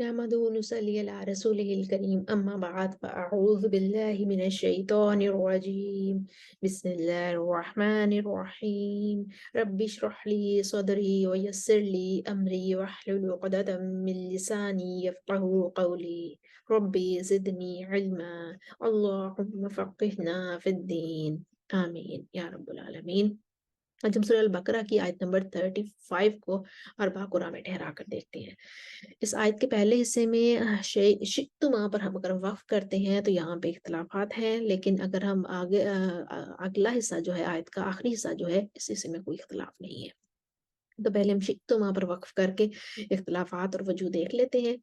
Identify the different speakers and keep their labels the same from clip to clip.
Speaker 1: नहमदुहु व नुसल्ली अला रसूलिहिल करीम अम्मा बाद फ़अऊज़ु बिल्लाहि मिनश शैतानिर रजीम बिस्मिल्लाहिर रहमानिर रहीम रब्बि इश्रह ली सदरी व यस्सिर ली अमरी वहलुल उक़दतम मिन लिसानी यफ़क़हू क़ौली रब्बि ज़िदनी इल्मा अल्लाहुम्मा फ़क़्हिना फ़िद्दीन आमीन या रब्बल आलमीन। आज हम सूरह अल-बकरा की आयत नंबर 35 को अरबा कुरान में ठहरा कर देखते हैं। इस आयत के पहले हिस्से में शिक्तुमा पर हम अगर वक्फ करते हैं तो यहाँ पे इख्तिलाफात हैं, लेकिन अगर हम आगे अगला हिस्सा जो है आयत का आखिरी हिस्सा जो है इस हिस्से में कोई इख्तिलाफ नहीं है। तो पहले हम शिक्तुमा पर वक्फ करके इख्तिलाफात और वजूह देख लेते हैं।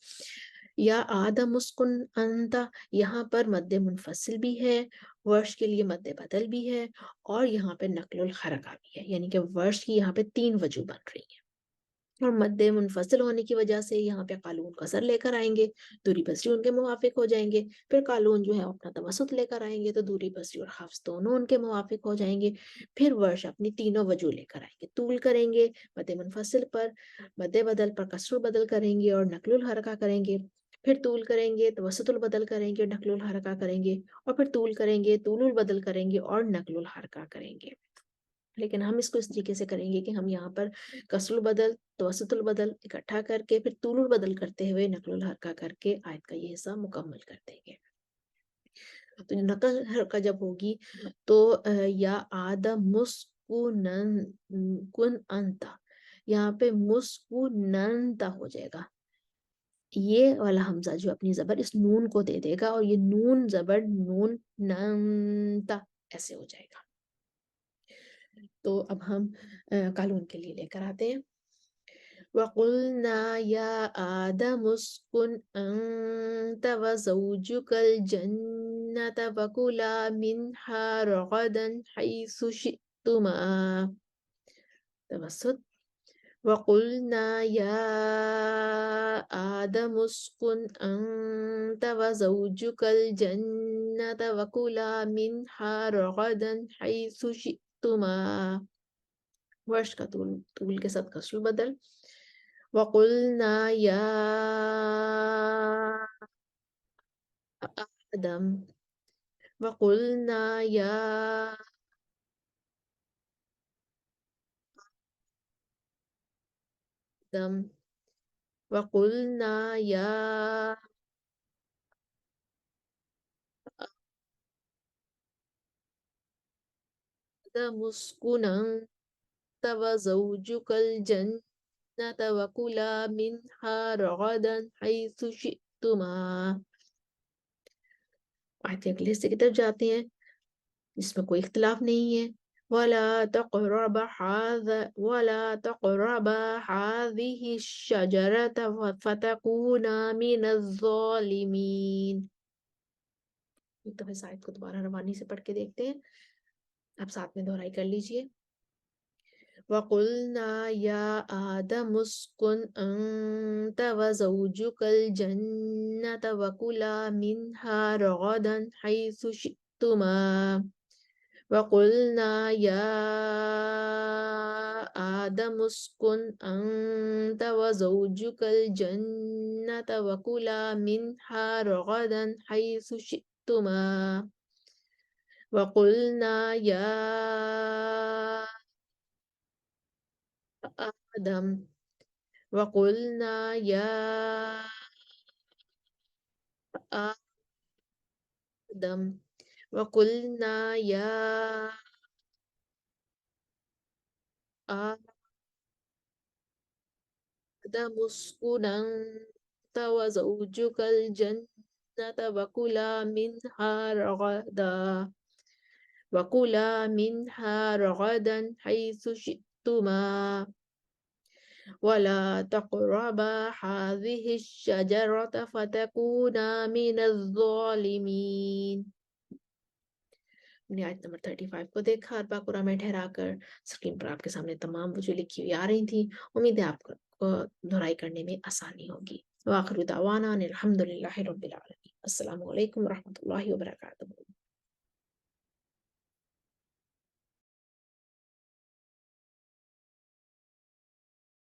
Speaker 1: या आदम उस्कुन अंता, यहाँ पर मद्दे मुनफसिल भी है, वर्ष के लिए मद्दे बदल भी है, और यहाँ पे नकलुल हरका भी है, यानी कि वर्ष की यहाँ पे 3 वजूह बन रही है। और मद्दे मुनफसिल होने की वजह से यहाँ पे कालून कसर लेकर आएंगे, दूरी बसरी उनके मुवाफिक हो जाएंगे। फिर कालून जो है अपना तवसुत लेकर आएंगे तो दूरी बसरी और हफ्स दोनों उनके मुवाफिक हो जाएंगे। फिर वर्ष अपनी तीनों वजूह लेकर आएंगे, तूल करेंगे मद्दे मुनफसिल पर, मद्दे बदल पर कसरुल बदल करेंगे और नकलुल हरका करेंगे। फिर तूल करेंगे तवसुतुल बदल करेंगे और नकलुल हरका करेंगे, और फिर तूल करेंगे तूलुल बदल करेंगे और नकलुल हरका करेंगे। लेकिन हम इसको इस तरीके से करेंगे कि हम यहाँ पर कसरुल बदल तवसुतुल बदल इकट्ठा करके फिर तूलुल बदल करते हुए नकलुल हरका करके आयत का ये हिस्सा मुकम्मल कर देंगे। तो नकल हरका जब होगी तो या आदा मुस्कुनन कुन अंता, यहाँ पे मुस्कुनंता हो जाएगा। ये वाला हमजा जो अपनी जबर इस नून को दे देगा और ये नून जबर नून नंता ऐसे हो जाएगा। तो अब हम कालून के लिए लेकर आते हैं। वक़ुलना या आदम उस्कुन अंत व ज़ौजुकल जन्नत वकुला मिन्हा रगदन हैसु शि'तुमा। तवस्सुत। वक़ुलना या आदम उस्कुन अंत व ज़ौजुकल जन्नत वकुला मिन्हा रगदन हैसु शि'तुमा। वर्ष का तूल के साथ कसर बदल। वक़ुलना या आदम, वक़ुलना या आदम, वक़ुलना या आदम उस्कुन अंत व ज़ौजुकल जन्नत वकुला मिन्हा रगदन हैसु शि'तुमा। आयत अगले हिस्से की तरफ जाते हैं जिसमें कोई इख्तिलाफ नहीं है। वला तक़रबा हाज़िहि शजरत फतकूना मिनज़-ज़ालिमीन। एक दफे इस आयत को दोबारा रवानी से पढ़ के देखते हैं, आप साथ में दोहराई कर लीजिए। वक़ुलना या आदम उस्कुन अंत व ज़ौजुकल जन्नत वकुला मिन्हा रगदन हैसु शि'तुमा। वक़ुलना या आदम उस्कुन अंत व ज़ौजुकल जन्नत वकुला मिन्हा रगदन हैसु शि'तुमा। वक़ुलना या आदम, वक़ुलना या आदम, वक़ुलना या आदम उस्कुन अंत व ज़ौजुकल जन्नत वकुला मिन्हा रगदन हैसु शि'तुमा वला तक़रबा हाज़िहि शजरत फतकूना मिनज़-ज़ालिमीन। हमने आयत नंबर 35 को देखा, अरबा कुरान में ठहरा कर। स्क्रीन पर आपके सामने तमाम वजूह लिखी हुई आ रही थी। उम्मीद है आपको दोहराई करने में आसानी होगी। व आखिरु दावाना अनिल हम्दुलिल्लाहि रब्बिल आलमीन। अस्सलामु अलैकुम व रहमतुल्लाहि व बरकातुहू।